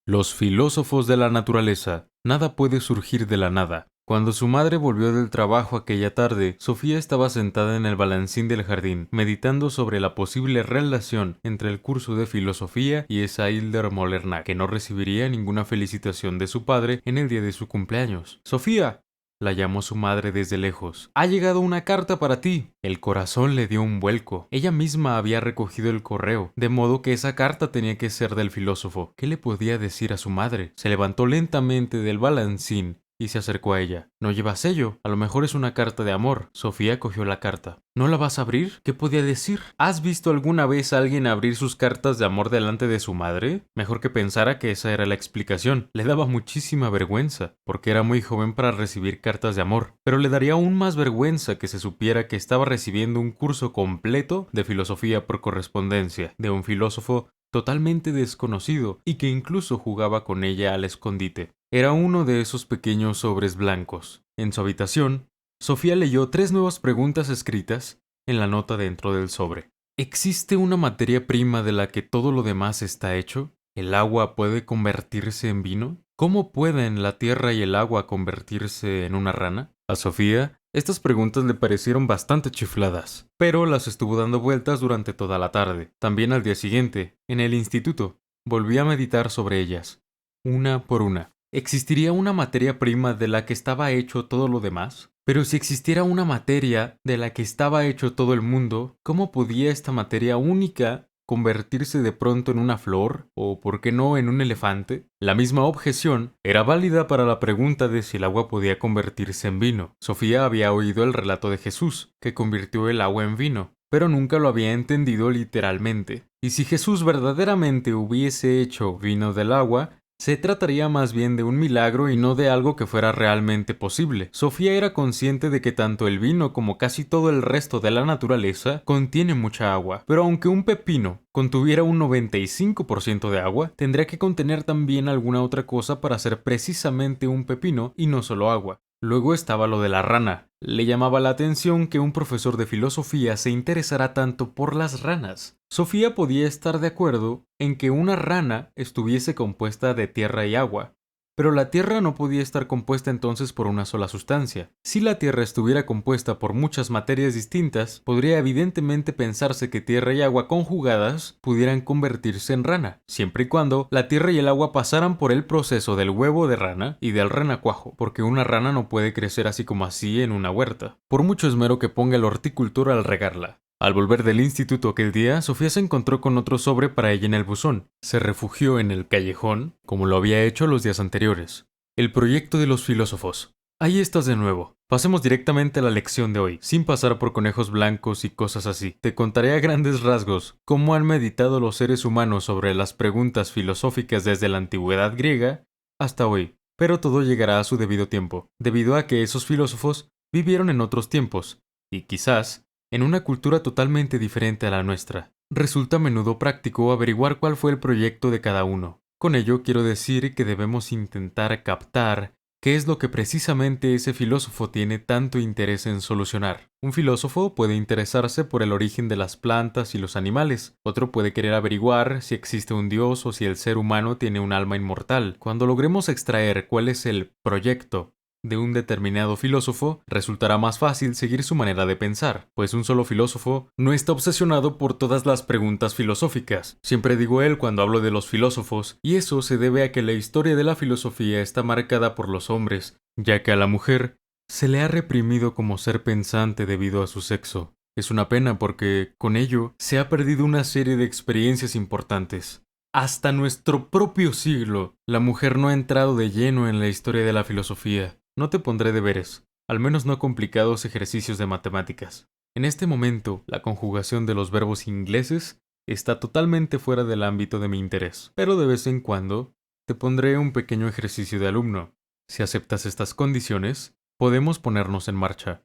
Los filósofos de la naturaleza. Nada puede surgir de la nada. Cuando su madre volvió del trabajo aquella tarde, Sofía estaba sentada en el balancín del jardín, meditando sobre la posible relación entre el curso de filosofía y esa Hilder Molernack, que no recibiría ninguna felicitación de su padre en el día de su cumpleaños. «Sofía», la llamó su madre desde lejos. «Ha llegado una carta para ti». El corazón le dio un vuelco. Ella misma había recogido el correo, de modo que esa carta tenía que ser del filósofo. ¿Qué le podía decir a su madre? Se levantó lentamente del balancín y se acercó a ella. «No lleva sello. A lo mejor es una carta de amor». Sofía cogió la carta. «¿No la vas a abrir? ¿Qué podía decir?» ¿Has visto alguna vez a alguien abrir sus cartas de amor delante de su madre? Mejor que pensara que esa era la explicación. Le daba muchísima vergüenza, porque era muy joven para recibir cartas de amor. Pero le daría aún más vergüenza que se supiera que estaba recibiendo un curso completo de filosofía por correspondencia, de un filósofo totalmente desconocido y que incluso jugaba con ella al escondite. Era uno de esos pequeños sobres blancos. En su habitación, Sofía leyó 3 nuevas preguntas escritas en la nota dentro del sobre. ¿Existe una materia prima de la que todo lo demás está hecho? ¿El agua puede convertirse en vino? ¿Cómo pueden la tierra y el agua convertirse en una rana? A Sofía, estas preguntas le parecieron bastante chifladas, pero las estuvo dando vueltas durante toda la tarde. También al día siguiente, en el instituto, volví a meditar sobre ellas, una por una. ¿Existiría una materia prima de la que estaba hecho todo lo demás? Pero si existiera una materia de la que estaba hecho todo el mundo, ¿cómo podía esta materia única convertirse de pronto en una flor, o por qué no en un elefante? La misma objeción era válida para la pregunta de si el agua podía convertirse en vino. Sofía había oído el relato de Jesús, que convirtió el agua en vino, pero nunca lo había entendido literalmente. Y si Jesús verdaderamente hubiese hecho vino del agua, se trataría más bien de un milagro y no de algo que fuera realmente posible. Sofía era consciente de que tanto el vino como casi todo el resto de la naturaleza contiene mucha agua, pero aunque un pepino contuviera un 95% de agua, tendría que contener también alguna otra cosa para ser precisamente un pepino y no solo agua. Luego estaba lo de la rana. Le llamaba la atención que un profesor de filosofía se interesara tanto por las ranas. Sofía podía estar de acuerdo en que una rana estuviese compuesta de tierra y agua, pero la tierra no podía estar compuesta entonces por una sola sustancia. Si la tierra estuviera compuesta por muchas materias distintas, podría evidentemente pensarse que tierra y agua conjugadas pudieran convertirse en rana, siempre y cuando la tierra y el agua pasaran por el proceso del huevo de rana y del renacuajo, porque una rana no puede crecer así como así en una huerta, por mucho esmero que ponga el horticultor al regarla. Al volver del instituto aquel día, Sofía se encontró con otro sobre para ella en el buzón. Se refugió en el callejón, como lo había hecho los días anteriores. El proyecto de los filósofos. Ahí estás de nuevo. Pasemos directamente a la lección de hoy, sin pasar por conejos blancos y cosas así. Te contaré a grandes rasgos cómo han meditado los seres humanos sobre las preguntas filosóficas desde la antigüedad griega hasta hoy. Pero todo llegará a su debido tiempo, debido a que esos filósofos vivieron en otros tiempos, y quizás en una cultura totalmente diferente a la nuestra. Resulta a menudo práctico averiguar cuál fue el proyecto de cada uno. Con ello quiero decir que debemos intentar captar qué es lo que precisamente ese filósofo tiene tanto interés en solucionar. Un filósofo puede interesarse por el origen de las plantas y los animales. Otro puede querer averiguar si existe un dios o si el ser humano tiene un alma inmortal. Cuando logremos extraer cuál es el proyecto de un determinado filósofo, resultará más fácil seguir su manera de pensar, pues un solo filósofo no está obsesionado por todas las preguntas filosóficas. Siempre digo él cuando hablo de los filósofos, y eso se debe a que la historia de la filosofía está marcada por los hombres, ya que a la mujer se le ha reprimido como ser pensante debido a su sexo. Es una pena porque, con ello, se ha perdido una serie de experiencias importantes. Hasta nuestro propio siglo, la mujer no ha entrado de lleno en la historia de la filosofía. No te pondré deberes, al menos no complicados ejercicios de matemáticas. En este momento, la conjugación de los verbos ingleses está totalmente fuera del ámbito de mi interés, pero de vez en cuando te pondré un pequeño ejercicio de alumno. Si aceptas estas condiciones, podemos ponernos en marcha.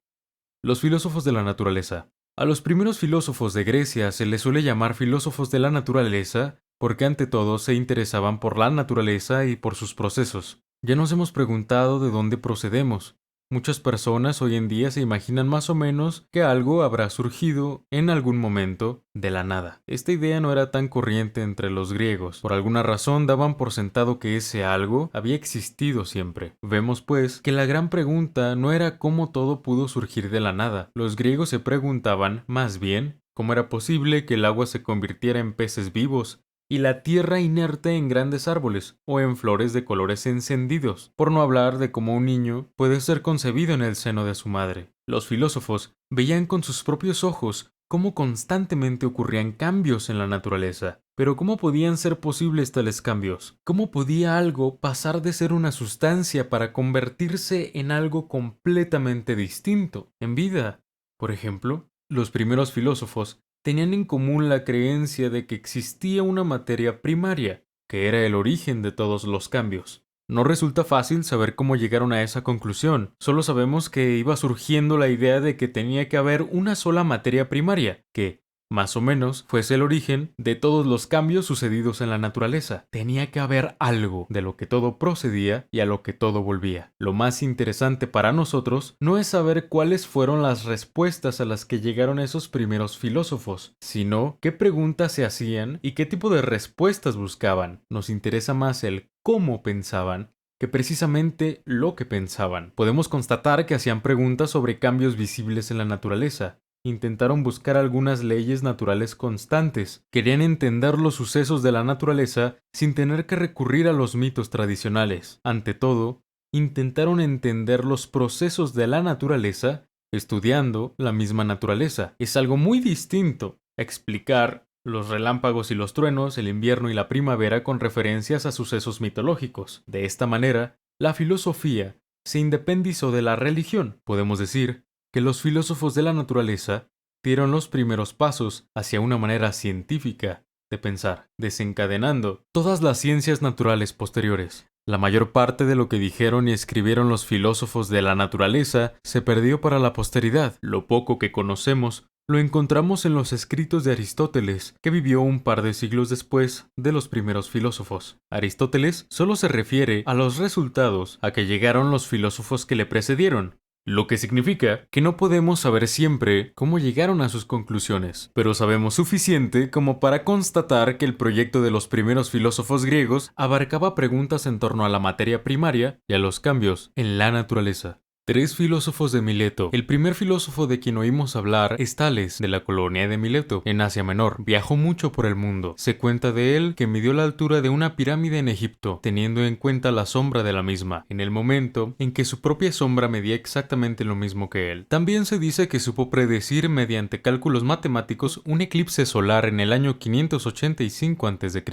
Los filósofos de la naturaleza. A los primeros filósofos de Grecia se les suele llamar filósofos de la naturaleza porque ante todo se interesaban por la naturaleza y por sus procesos. Ya nos hemos preguntado de dónde procedemos, Muchas personas hoy en día se imaginan más o menos que algo habrá surgido en algún momento de la nada. Esta idea no era tan corriente entre los griegos. Por alguna razón daban por sentado que ese algo había existido siempre. Vemos pues que la gran pregunta no era cómo todo pudo surgir de la nada. Los griegos se preguntaban, más bien, cómo era posible que el agua se convirtiera en peces vivos y la tierra inerte en grandes árboles o en flores de colores encendidos, por no hablar de cómo un niño puede ser concebido en el seno de su madre. Los filósofos veían con sus propios ojos cómo constantemente ocurrían cambios en la naturaleza. Pero ¿cómo podían ser posibles tales cambios? ¿Cómo podía algo pasar de ser una sustancia para convertirse en algo completamente distinto, en vida? Por ejemplo, los primeros filósofos tenían en común la creencia de que existía una materia primaria, que era el origen de todos los cambios. No resulta fácil saber cómo llegaron a esa conclusión, solo sabemos que iba surgiendo la idea de que tenía que haber una sola materia primaria, que, más o menos, fuese el origen de todos los cambios sucedidos en la naturaleza. Tenía que haber algo de lo que todo procedía y a lo que todo volvía. Lo más interesante para nosotros no es saber cuáles fueron las respuestas a las que llegaron esos primeros filósofos, sino qué preguntas se hacían y qué tipo de respuestas buscaban. Nos interesa más el cómo pensaban que precisamente lo que pensaban. Podemos constatar que hacían preguntas sobre cambios visibles en la naturaleza. Intentaron buscar algunas leyes naturales constantes. Querían entender los sucesos de la naturaleza sin tener que recurrir a los mitos tradicionales. Ante todo, intentaron entender los procesos de la naturaleza estudiando la misma naturaleza. Es algo muy distinto a explicar los relámpagos y los truenos, el invierno y la primavera con referencias a sucesos mitológicos. De esta manera, la filosofía se independizó de la religión. Podemos decir que los filósofos de la naturaleza dieron los primeros pasos hacia una manera científica de pensar, desencadenando todas las ciencias naturales posteriores. La mayor parte de lo que dijeron y escribieron los filósofos de la naturaleza se perdió para la posteridad. Lo poco que conocemos lo encontramos en los escritos de Aristóteles, que vivió un par de siglos después de los primeros filósofos. Aristóteles solo se refiere a los resultados a que llegaron los filósofos que le precedieron, lo que significa que no podemos saber siempre cómo llegaron a sus conclusiones, pero sabemos suficiente como para constatar que el proyecto de los primeros filósofos griegos abarcaba preguntas en torno a la materia primaria y a los cambios en la naturaleza. 3 filósofos de Mileto. El primer filósofo de quien oímos hablar es Tales, de la colonia de Mileto, en Asia Menor. Viajó mucho por el mundo. Se cuenta de él que midió la altura de una pirámide en Egipto, teniendo en cuenta la sombra de la misma, en el momento en que su propia sombra medía exactamente lo mismo que él. También se dice que supo predecir mediante cálculos matemáticos un eclipse solar en el año 585 a.C.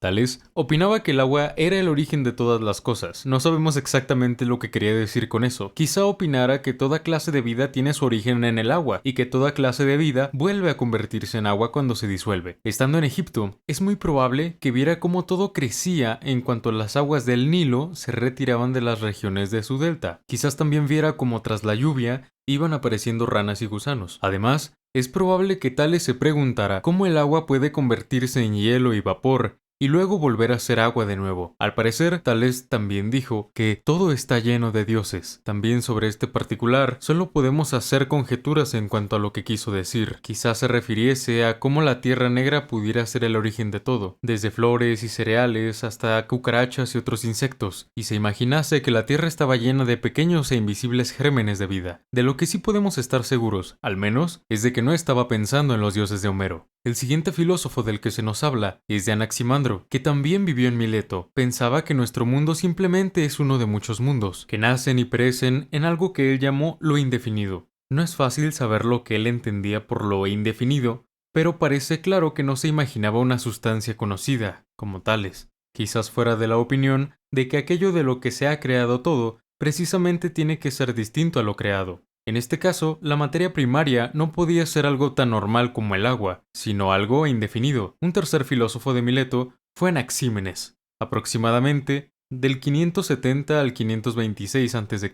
Tales opinaba que el agua era el origen de todas las cosas. No sabemos exactamente lo que quería decir con eso. Quizá opinara que toda clase de vida tiene su origen en el agua y que toda clase de vida vuelve a convertirse en agua cuando se disuelve. Estando en Egipto, es muy probable que viera cómo todo crecía en cuanto las aguas del Nilo se retiraban de las regiones de su delta. Quizás también viera cómo tras la lluvia iban apareciendo ranas y gusanos. Además, es probable que Tales se preguntara cómo el agua puede convertirse en hielo y vapor y luego volver a ser agua de nuevo. Al parecer, Tales también dijo que todo está lleno de dioses. También sobre este particular, solo podemos hacer conjeturas en cuanto a lo que quiso decir. Quizás se refiriese a cómo la tierra negra pudiera ser el origen de todo, desde flores y cereales hasta cucarachas y otros insectos, y se imaginase que la tierra estaba llena de pequeños e invisibles gérmenes de vida. De lo que sí podemos estar seguros, al menos, es de que no estaba pensando en los dioses de Homero. El siguiente filósofo del que se nos habla es de Anaximandro, que también vivió en Mileto. Pensaba que nuestro mundo simplemente es uno de muchos mundos, que nacen y perecen en algo que él llamó lo indefinido. No es fácil saber lo que él entendía por lo indefinido, pero parece claro que no se imaginaba una sustancia conocida, como tales. Quizás fuera de la opinión de que aquello de lo que se ha creado todo, precisamente tiene que ser distinto a lo creado. En este caso, la materia primaria no podía ser algo tan normal como el agua, sino algo indefinido. Un tercer filósofo de Mileto fue Anaxímenes, aproximadamente del 570 al 526 a.C.,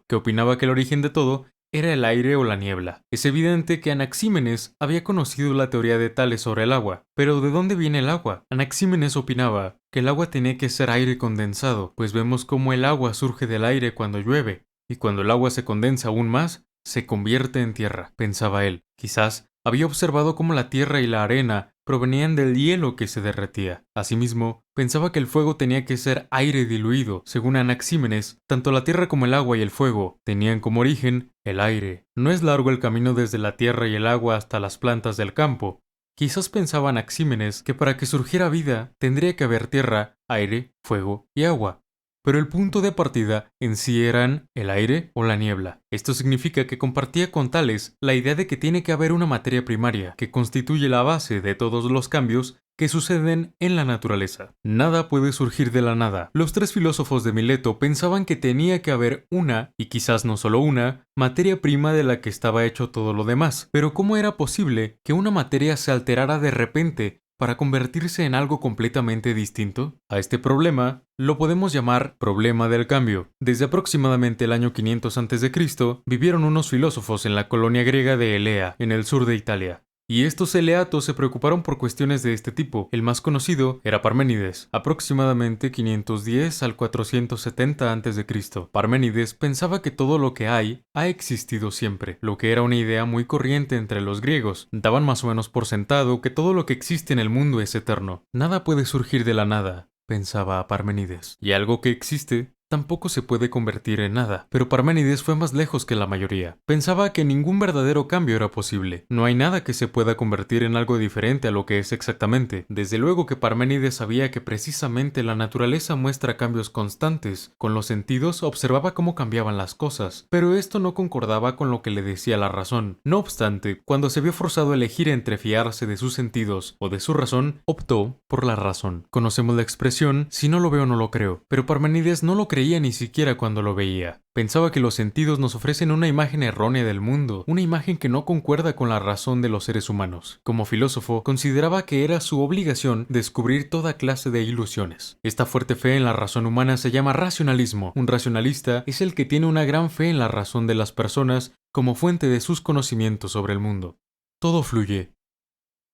que opinaba que el origen de todo era el aire o la niebla. Es evidente que Anaxímenes había conocido la teoría de Tales sobre el agua, pero ¿de dónde viene el agua? Anaxímenes opinaba que el agua tenía que ser aire condensado, pues vemos cómo el agua surge del aire cuando llueve. y cuando el agua se condensa aún más, se convierte en tierra, pensaba él. Quizás había observado cómo la tierra y la arena provenían del hielo que se derretía. Asimismo, pensaba que el fuego tenía que ser aire diluido. Según Anaxímenes, tanto la tierra como el agua y el fuego tenían como origen el aire. No es largo el camino desde la tierra y el agua hasta las plantas del campo. Quizás pensaba Anaxímenes que para que surgiera vida tendría que haber tierra, aire, fuego y agua. Pero el punto de partida en sí eran el aire o la niebla. Esto significa que compartía con Tales la idea de que tiene que haber una materia primaria que constituye la base de todos los cambios que suceden en la naturaleza. Nada puede surgir de la nada. Los tres filósofos de Mileto pensaban que tenía que haber una, y quizás no solo una, materia prima de la que estaba hecho todo lo demás. Pero ¿cómo era posible que una materia se alterara de repente para convertirse en algo completamente distinto? A este problema lo podemos llamar problema del cambio. Desde aproximadamente el año 500 a.C., vivieron unos filósofos en la colonia griega de Elea, en el sur de Italia. Y estos eleatos se preocuparon por cuestiones de este tipo. El más conocido era Parménides, aproximadamente 510 al 470 a.C. Parménides pensaba que todo lo que hay ha existido siempre, lo que era una idea muy corriente entre los griegos. Daban más o menos por sentado que todo lo que existe en el mundo es eterno. Nada puede surgir de la nada, pensaba Parménides. Y algo que existe tampoco se puede convertir en nada. Pero Parménides fue más lejos que la mayoría. Pensaba que ningún verdadero cambio era posible. No hay nada que se pueda convertir en algo diferente a lo que es exactamente. Desde luego que Parménides sabía que precisamente la naturaleza muestra cambios constantes. Con los sentidos observaba cómo cambiaban las cosas. Pero esto no concordaba con lo que le decía la razón. No obstante, cuando se vio forzado a elegir entre fiarse de sus sentidos o de su razón, optó por la razón. Conocemos la expresión, si no lo veo no lo creo. Pero Parménides no lo creía ni siquiera cuando lo veía. Pensaba que los sentidos nos ofrecen una imagen errónea del mundo, una imagen que no concuerda con la razón de los seres humanos. Como filósofo, consideraba que era su obligación descubrir toda clase de ilusiones. Esta fuerte fe en la razón humana se llama racionalismo. Un racionalista es el que tiene una gran fe en la razón de las personas como fuente de sus conocimientos sobre el mundo. Todo fluye.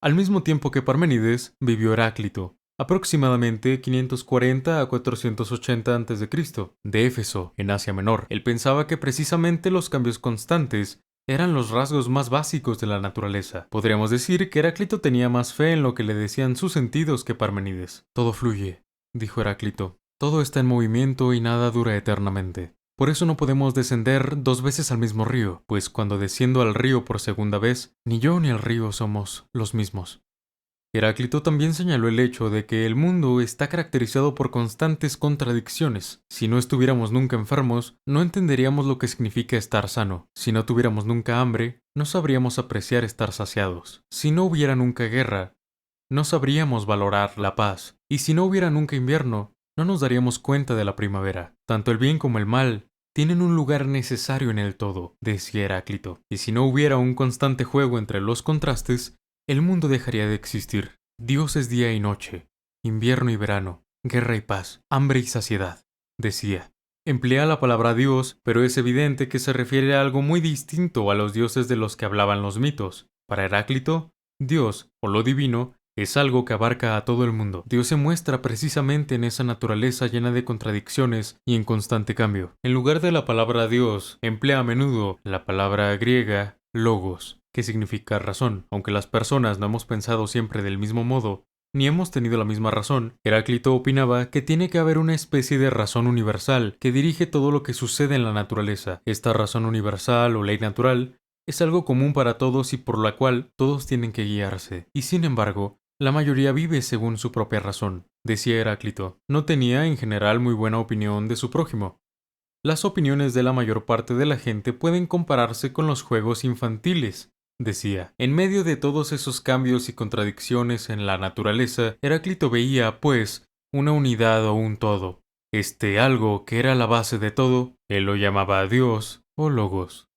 Al mismo tiempo que Parménides, vivió Heráclito, aproximadamente 540 a 480 a.C., de Éfeso, en Asia Menor. Él pensaba que precisamente los cambios constantes eran los rasgos más básicos de la naturaleza. Podríamos decir que Heráclito tenía más fe en lo que le decían sus sentidos que Parménides. Todo fluye, dijo Heráclito. Todo está en movimiento y nada dura eternamente. Por eso no podemos descender dos veces al mismo río, pues cuando desciendo al río por segunda vez, ni yo ni el río somos los mismos. Heráclito también señaló el hecho de que el mundo está caracterizado por constantes contradicciones. Si no estuviéramos nunca enfermos, no entenderíamos lo que significa estar sano. Si no tuviéramos nunca hambre, no sabríamos apreciar estar saciados. Si no hubiera nunca guerra, no sabríamos valorar la paz. Y si no hubiera nunca invierno, no nos daríamos cuenta de la primavera. Tanto el bien como el mal tienen un lugar necesario en el todo, decía Heráclito. Y si no hubiera un constante juego entre los contrastes, el mundo dejaría de existir. Dios es día y noche, invierno y verano, guerra y paz, hambre y saciedad, decía. Emplea la palabra Dios, pero es evidente que se refiere a algo muy distinto a los dioses de los que hablaban los mitos. Para Heráclito, Dios, o lo divino, es algo que abarca a todo el mundo. Dios se muestra precisamente en esa naturaleza llena de contradicciones y en constante cambio. En lugar de la palabra Dios, emplea a menudo la palabra griega logos, que significa razón. Aunque las personas no hemos pensado siempre del mismo modo, ni hemos tenido la misma razón, Heráclito opinaba que tiene que haber una especie de razón universal que dirige todo lo que sucede en la naturaleza. Esta razón universal o ley natural es algo común para todos y por la cual todos tienen que guiarse. Y sin embargo, la mayoría vive según su propia razón, decía Heráclito. No tenía en general muy buena opinión de su prójimo. Las opiniones de la mayor parte de la gente pueden compararse con los juegos infantiles, decía. En medio de todos esos cambios y contradicciones en la naturaleza, Heráclito veía, pues, una unidad o un todo. Algo que era la base de todo, él lo llamaba Dios o Logos.